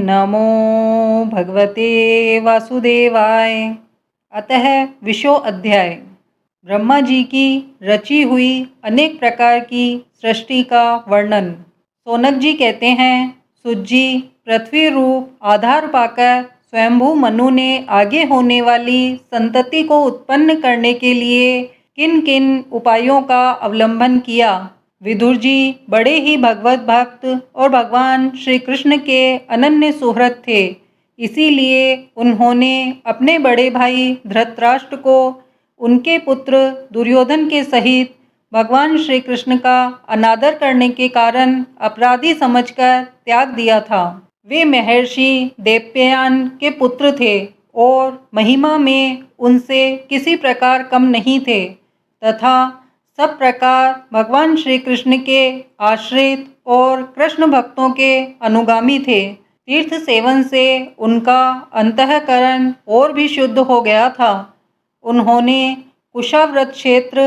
नमो भगवते वासुदेवाय। अतः विशो अध्याय। ब्रह्मा जी की रची हुई अनेक प्रकार की सृष्टि का वर्णन। सोनक जी कहते हैं, सुज्जी पृथ्वी रूप आधार पाकर स्वयंभू मनु ने आगे होने वाली संतति को उत्पन्न करने के लिए किन किन उपायों का अवलंबन किया। विदुर जी बड़े ही भगवत भक्त और भगवान श्री कृष्ण के अनन्य सुहृद थे। इसीलिए उन्होंने अपने बड़े भाई धृतराष्ट्र को उनके पुत्र दुर्योधन के सहित भगवान श्री कृष्ण का अनादर करने के कारण अपराधी समझकर त्याग दिया था। वे महर्षि देवयान के पुत्र थे और महिमा में उनसे किसी प्रकार कम नहीं थे तथा सब प्रकार भगवान श्री कृष्ण के आश्रित और कृष्ण भक्तों के अनुगामी थे। तीर्थ सेवन से उनका अंतःकरण और भी शुद्ध हो गया था। उन्होंने कुशाव्रत क्षेत्र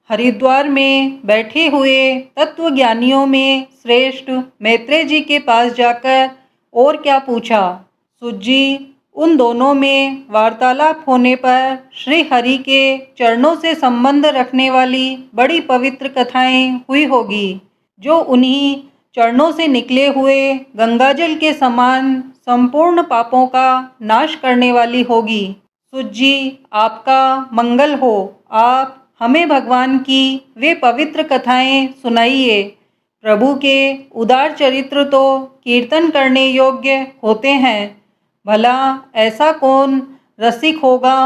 हरिद्वार में बैठे हुए तत्वज्ञानियों में श्रेष्ठ मैत्रेय जी के पास जाकर और क्या पूछा। सुज्जी उन दोनों में वार्तालाप होने पर श्री हरि के चरणों से संबंध रखने वाली बड़ी पवित्र कथाएं हुई होगी, जो उन्हीं चरणों से निकले हुए गंगाजल के समान संपूर्ण पापों का नाश करने वाली होगी। सुज्जी आपका मंगल हो। आप हमें भगवान की वे पवित्र कथाएं सुनाइए। प्रभु के उदार चरित्र तो कीर्तन करने योग्य होते हैं। भला ऐसा कौन रसिक होगा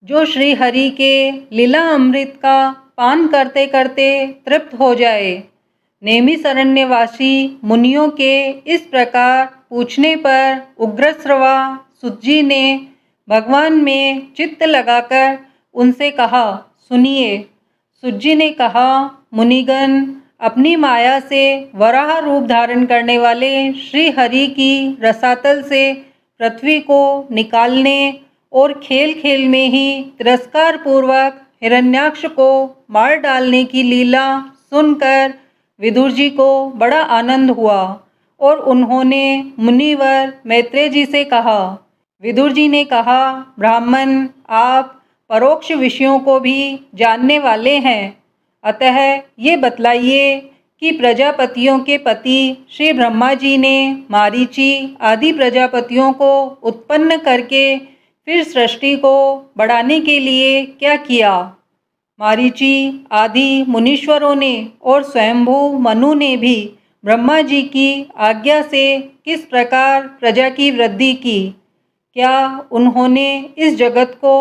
जो श्री हरि के लीला अमृत का पान करते करते तृप्त हो जाए। नेमिषारण्यवासी मुनियों के इस प्रकार पूछने पर उग्रश्रवा सुज्जी ने भगवान में चित्त लगाकर उनसे कहा, सुनिए। सुज्जी ने कहा, मुनिगण, अपनी माया से वराह रूप धारण करने वाले श्री हरि की रसातल से पृथ्वी को निकालने और खेल खेल में ही तिरस्कार पूर्वक हिरण्याक्ष को मार डालने की लीला सुनकर विदुर जी को बड़ा आनंद हुआ और उन्होंने मुनिवर मैत्रेय जी से कहा। विदुर जी ने कहा, ब्राह्मण, आप परोक्ष विषयों को भी जानने वाले हैं, अतः ये बतलाइए कि प्रजापतियों के पति श्री ब्रह्मा जी ने मारीचि आदि प्रजापतियों को उत्पन्न करके फिर सृष्टि को बढ़ाने के लिए क्या किया। मारीचि आदि मुनीश्वरों ने और स्वयंभू मनु ने भी ब्रह्मा जी की आज्ञा से किस प्रकार प्रजा की वृद्धि की। क्या उन्होंने इस जगत को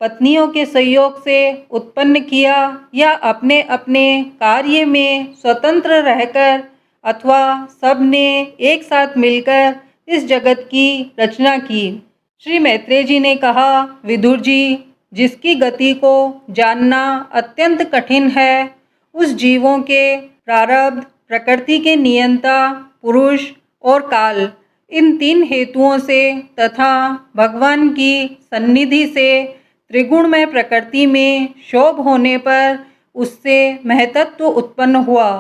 पत्नियों के सहयोग से उत्पन्न किया या अपने अपने कार्य में स्वतंत्र रहकर अथवा सब ने एक साथ मिलकर इस जगत की रचना की। श्री मैत्रेय जी ने कहा, विदुर जी, जिसकी गति को जानना अत्यंत कठिन है, उस जीवों के प्रारब्ध, प्रकृति के नियंता पुरुष और काल, इन तीन हेतुओं से तथा भगवान की सन्निधि से त्रिगुणमय प्रकृति में शोभ होने पर उससे महतत्व उत्पन्न हुआ।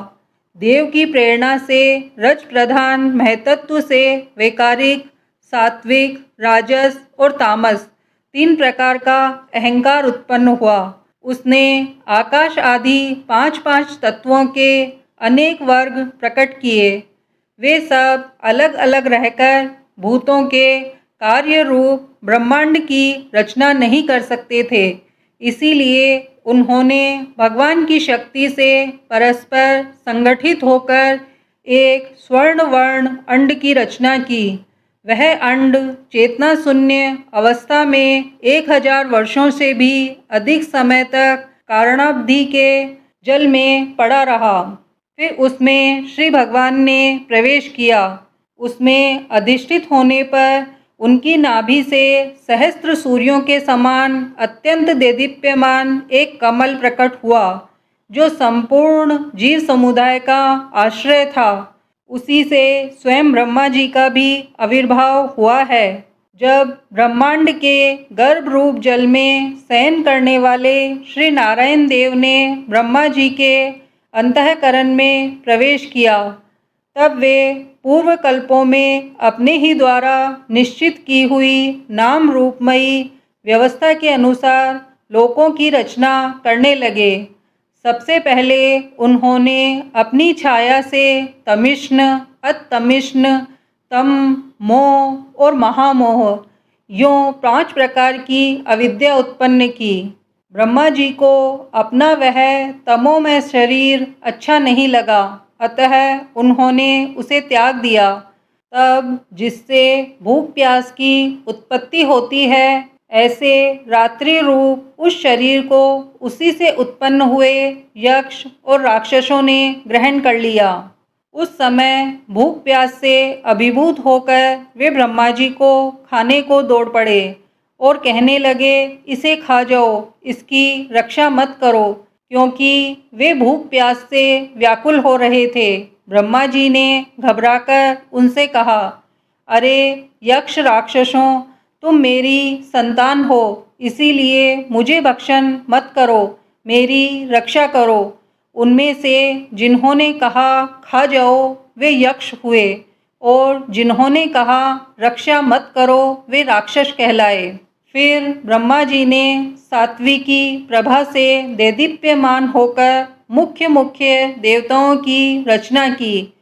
देव की प्रेरणा से रज प्रधान महतत्व से वैकारिक, सात्विक, राजस और तामस तीन प्रकार का अहंकार उत्पन्न हुआ। उसने आकाश आदि पांच पांच तत्वों के अनेक वर्ग प्रकट किए। वे सब अलग अलग रहकर भूतों के कार्य रूप ब्रह्मांड की रचना नहीं कर सकते थे। इसीलिए उन्होंने भगवान की शक्ति से परस्पर संगठित होकर एक स्वर्ण वर्ण अंड की रचना की। वह अंड चेतना शून्य अवस्था में 1000 वर्षों से भी अधिक समय तक कारणाब्धि के जल में पड़ा रहा। फिर उसमें श्री भगवान ने प्रवेश किया। उसमें अधिष्ठित होने पर उनकी नाभि से सहस्त्र सूर्यों के समान अत्यंत देदीप्यमान एक कमल प्रकट हुआ, जो संपूर्ण जीव समुदाय का आश्रय था। उसी से स्वयं ब्रह्मा जी का भी आविर्भाव हुआ है। जब ब्रह्मांड के गर्भ रूप जल में शयन करने वाले श्री नारायण देव ने ब्रह्मा जी के अंतःकरण में प्रवेश किया, तब वे पूर्व कल्पों में अपने ही द्वारा निश्चित की हुई नाम रूपमयी व्यवस्था के अनुसार लोकों की रचना करने लगे। सबसे पहले उन्होंने अपनी छाया से तमिश्न, अतमिश्न, तम, मोह और महामोह यूँ 5 प्रकार की अविद्या उत्पन्न की। ब्रह्मा जी को अपना वह तमोमय शरीर अच्छा नहीं लगा, अतः उन्होंने उसे त्याग दिया। तब जिससे भूख प्यास की उत्पत्ति होती है, ऐसे रात्रि रूप उस शरीर को उसी से उत्पन्न हुए यक्ष और राक्षसों ने ग्रहण कर लिया। उस समय भूख प्यास से अभिभूत होकर वे ब्रह्मा जी को खाने को दौड़ पड़े और कहने लगे, इसे खा जाओ, इसकी रक्षा मत करो, क्योंकि वे भूख प्यास से व्याकुल हो रहे थे। ब्रह्मा जी ने घबराकर उनसे कहा, अरे यक्ष राक्षसों, तुम मेरी संतान हो, इसीलिए मुझे भक्षण मत करो, मेरी रक्षा करो। उनमें से जिन्होंने कहा खा जाओ वे यक्ष हुए, और जिन्होंने कहा रक्षा मत करो वे राक्षस कहलाए। फिर ब्रह्मा जी ने सात्विकी प्रभा से देदीप्यमान होकर मुख्य मुख्य देवताओं की रचना की।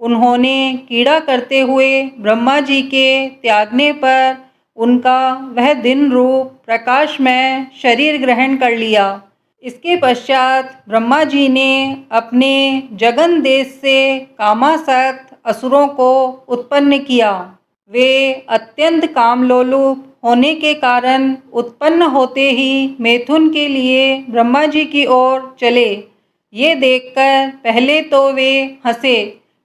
उन्होंने कीड़ा करते हुए ब्रह्मा जी के त्यागने पर उनका वह दिन रूप प्रकाशमय शरीर ग्रहण कर लिया। इसके पश्चात ब्रह्मा जी ने अपने जगन देश से कामासक्त असुरों को उत्पन्न किया। वे अत्यंत कामलोलुप होने के कारण उत्पन्न होते ही मैथुन के लिए ब्रह्मा जी की ओर चले। ये देखकर पहले तो वे हंसे,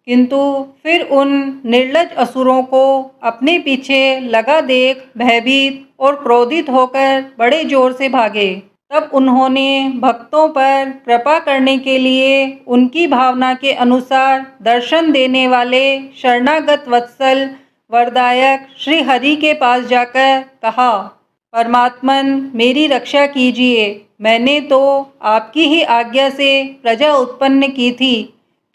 किंतु फिर उन निर्लज असुरों को अपने पीछे लगा देख भयभीत और क्रोधित होकर बड़े जोर से भागे। तब उन्होंने भक्तों पर कृपा करने के लिए उनकी भावना के अनुसार दर्शन देने वाले शरणागत वत्सल वरदायक श्री हरि के पास जाकर कहा, परमात्मन मेरी रक्षा कीजिए। मैंने तो आपकी ही आज्ञा से प्रजा उत्पन्न की थी,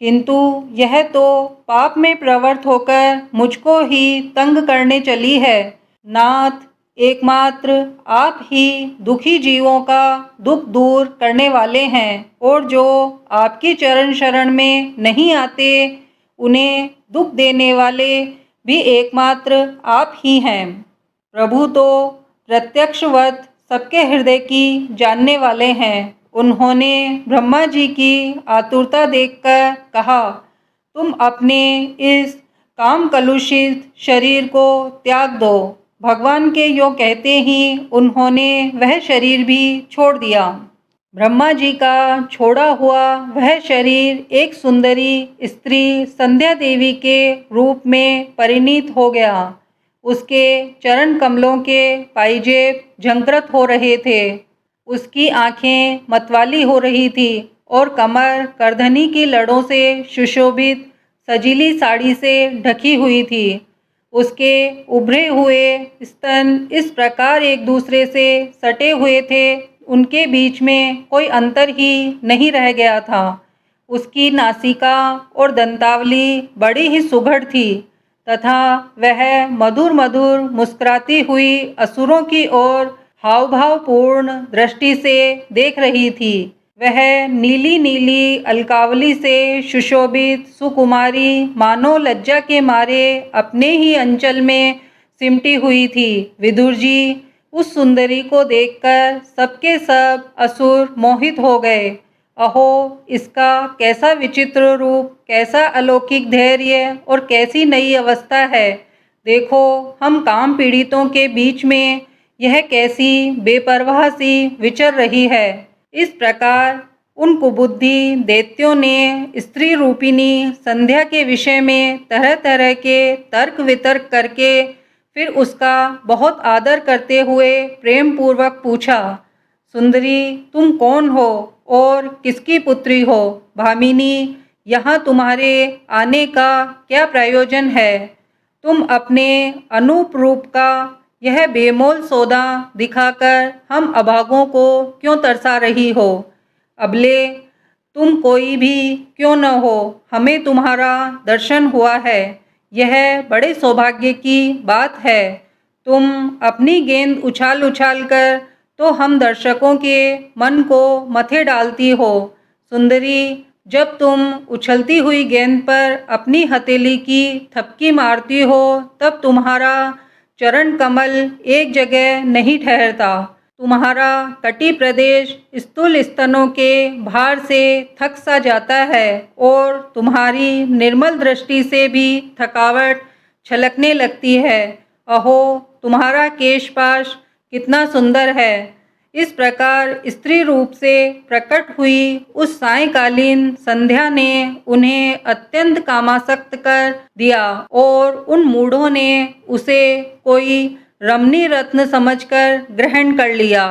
किंतु यह तो पाप में प्रवृत्त होकर मुझको ही तंग करने चली है। नाथ, एकमात्र आप ही दुखी जीवों का दुख दूर करने वाले हैं, और जो आपकी चरण शरण में नहीं आते उन्हें दुख देने वाले भी एकमात्र आप ही हैं। प्रभु तो प्रत्यक्षवत सबके हृदय की जानने वाले हैं। उन्होंने ब्रह्मा जी की आतुरता देखकर कहा, तुम अपने इस काम कलुषित शरीर को त्याग दो। भगवान के यो कहते ही उन्होंने वह शरीर भी छोड़ दिया। ब्रह्मा जी का छोड़ा हुआ वह शरीर एक सुंदरी स्त्री संध्या देवी के रूप में परिणित हो गया। उसके चरण कमलों के पाइजेब झंकृत हो रहे थे, उसकी आंखें मतवाली हो रही थी और कमर करधनी की लड़ों से सुशोभित सजीली साड़ी से ढकी हुई थी। उसके उभरे हुए स्तन इस प्रकार एक दूसरे से सटे हुए थे, उनके बीच में कोई अंतर ही नहीं रह गया था। उसकी नासिका और दंतावली बड़ी ही सुघड़ थी तथा वह मधुर मधुर मुस्कुराती हुई असुरों की ओर हाव भाव पूर्ण दृष्टि से देख रही थी। वह नीली नीली अलकावली से सुशोभित सुकुमारी मानो लज्जा के मारे अपने ही अंचल में सिमटी हुई थी। विदुर जी उस सुंदरी को देखकर सबके सब असुर मोहित हो गए। अहो, इसका कैसा विचित्र रूप, कैसा अलौकिक धैर्य और कैसी नई अवस्था है। देखो, हम काम पीड़ितों के बीच में यह कैसी बेपरवाह सी विचर रही है। इस प्रकार उन कुबुद्धि दैत्यों ने स्त्री रूपिणी संध्या के विषय में तरह तरह के तर्क वितर्क करके फिर उसका बहुत आदर करते हुए प्रेम पूर्वक पूछा, सुंदरी तुम कौन हो और किसकी पुत्री हो? भामिनी, यहाँ तुम्हारे आने का क्या प्रयोजन है? तुम अपने अनूप रूप का यह बेमोल सौदा दिखाकर हम अभागों को क्यों तरसा रही हो? अबले तुम कोई भी क्यों न हो, हमें तुम्हारा दर्शन हुआ है, यह बड़े सौभाग्य की बात है। तुम अपनी गेंद उछाल उछाल कर तो हम दर्शकों के मन को मथे डालती हो। सुंदरी, जब तुम उछलती हुई गेंद पर अपनी हथेली की थपकी मारती हो, तब तुम्हारा चरण कमल एक जगह नहीं ठहरता। तुम्हारा कटी प्रदेश स्थूल स्तनों के भार से थक सा जाता है और तुम्हारी निर्मल दृष्टि से भी थकावट छलकने लगती है। अहो, तुम्हारा केशपाश कितना सुंदर है। इस प्रकार स्त्री रूप से प्रकट हुई उस सायंकालीन संध्या ने उन्हें अत्यंत कामासक्त कर दिया और उन मूढ़ों ने उसे कोई रमणी रत्न समझकर ग्रहण कर लिया।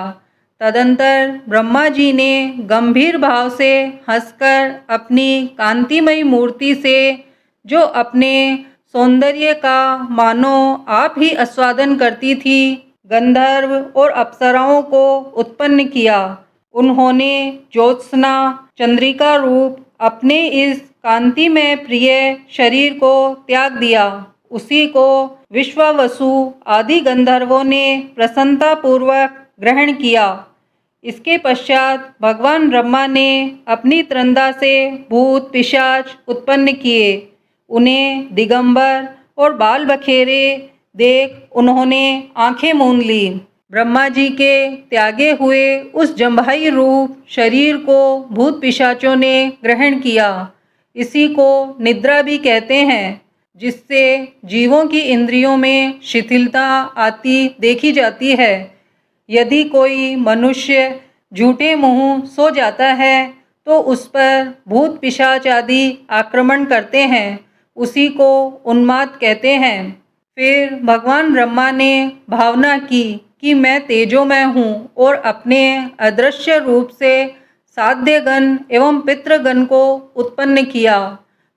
तदंतर ब्रह्मा जी ने गंभीर भाव से हंसकर अपनी कांतिमयी मूर्ति से, जो अपने सौंदर्य का मानो आप ही आस्वादन करती थी, गंधर्व और अप्सराओं को उत्पन्न किया। उन्होंने ज्योत्सना चंद्रिका रूप अपने इस कांतिमय प्रिय शरीर को त्याग दिया। उसी को विश्वावसु आदि गंधर्वों ने प्रसन्नतापूर्वक ग्रहण किया। इसके पश्चात भगवान ब्रह्मा ने अपनी त्रंदा से भूत पिशाच उत्पन्न किए। उन्हें दिगंबर और बाल बखेरे देख उन्होंने आंखें मूंद ली। ब्रह्मा जी के त्यागे हुए उस जम्भाई रूप शरीर को भूत पिशाचों ने ग्रहण किया। इसी को निद्रा भी कहते हैं, जिससे जीवों की इंद्रियों में शिथिलता आती देखी जाती है। यदि कोई मनुष्य झूठे मुंह सो जाता है तो उस पर भूत पिशाच आदि आक्रमण करते हैं। उसी को उन्माद कहते हैं। फिर भगवान ब्रह्मा ने भावना की कि मैं तेजोमय हूँ और अपने अदृश्य रूप से साध्यगण एवं पितृगण को उत्पन्न किया।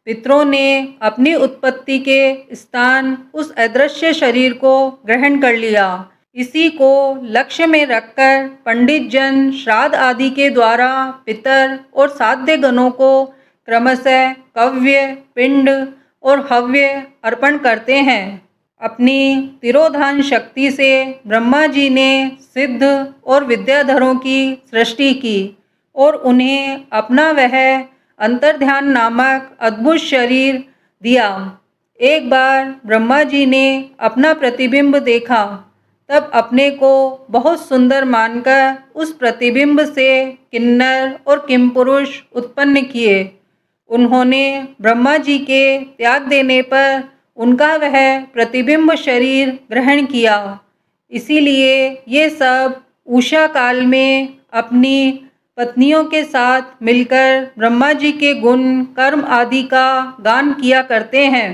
पितरों ने अपनी उत्पत्ति के स्थान उस अदृश्य शरीर को ग्रहण कर लिया। इसी को लक्ष्य में रखकर पंडित जन श्राद्ध आदि के द्वारा पितर और साध्यगणों को क्रमशः कव्य, पिंड और हव्य अर्पण करते हैं। अपनी तिरोधान शक्ति से ब्रह्मा जी ने सिद्ध और विद्याधरों की सृष्टि की और उन्हें अपना वह अंतर्ध्यान नामक अद्भुत शरीर दिया। एक बार ब्रह्मा जी ने अपना प्रतिबिंब देखा, तब अपने को बहुत सुंदर मानकर उस प्रतिबिंब से किन्नर और किमपुरुष उत्पन्न किए। उन्होंने ब्रह्मा जी के त्याग देने पर उनका वह प्रतिबिंब शरीर ग्रहण किया। इसीलिए ये सब उषा काल में अपनी पत्नियों के साथ मिलकर ब्रह्मा जी के गुण कर्म आदि का गान किया करते हैं।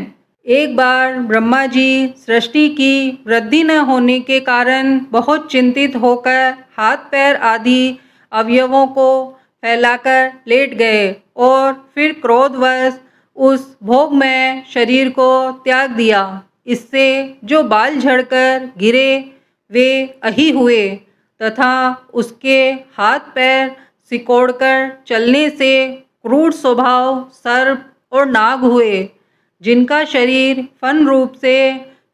एक बार ब्रह्मा जी सृष्टि की वृद्धि न होने के कारण बहुत चिंतित होकर हाथ पैर आदि अवयवों को फैलाकर लेट गए और फिर क्रोधवश उस भोगमय शरीर को त्याग दिया। इससे जो बाल झड़कर गिरे वे अही हुए तथा उसके हाथ पैर सिकोड़कर चलने से क्रूर स्वभाव सर्प और नाग हुए, जिनका शरीर फन रूप से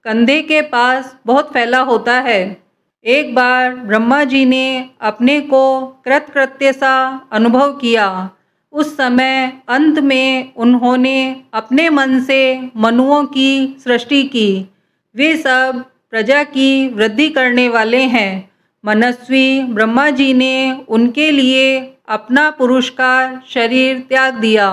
कंधे के पास बहुत फैला होता है। एक बार ब्रह्मा जी ने अपने को कृतकृत्य सा अनुभव किया। उस समय अंत में उन्होंने अपने मन से मनुओं की सृष्टि की। वे सब प्रजा की वृद्धि करने वाले हैं। मनस्वी ब्रह्मा जी ने उनके लिए अपना पुरुषकार शरीर त्याग दिया।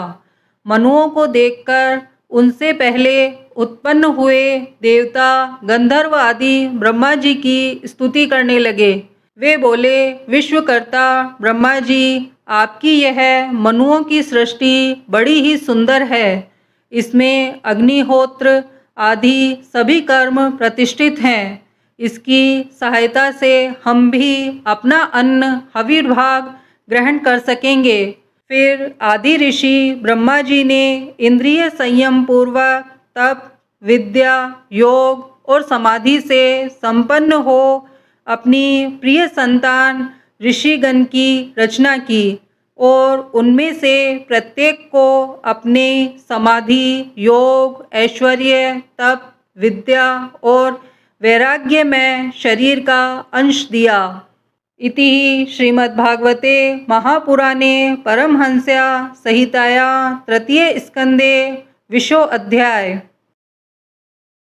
मनुओं को देखकर उनसे पहले उत्पन्न हुए देवता गंधर्व आदि ब्रह्मा जी की स्तुति करने लगे। वे बोले, विश्वकर्ता ब्रह्मा जी, आपकी यह मनुओं की सृष्टि बड़ी ही सुंदर है। इसमें अग्निहोत्र आदि सभी कर्म प्रतिष्ठित हैं। इसकी सहायता से हम भी अपना अन्न हविर्भाग ग्रहण कर सकेंगे। फिर आदि ऋषि ब्रह्मा जी ने इंद्रिय संयम पूर्वक तप, विद्या, योग और समाधि से संपन्न हो अपनी प्रिय संतान ऋषिगण की रचना की। और उनमें से प्रत्येक को अपने समाधि, योग, ऐश्वर्य, तप, विद्या और वैराग्य में शरीर का अंश दिया। इति श्रीमद्भागवते महापुराणे परमहंस्या संहिताया तृतीय स्कंदे विशो अध्याय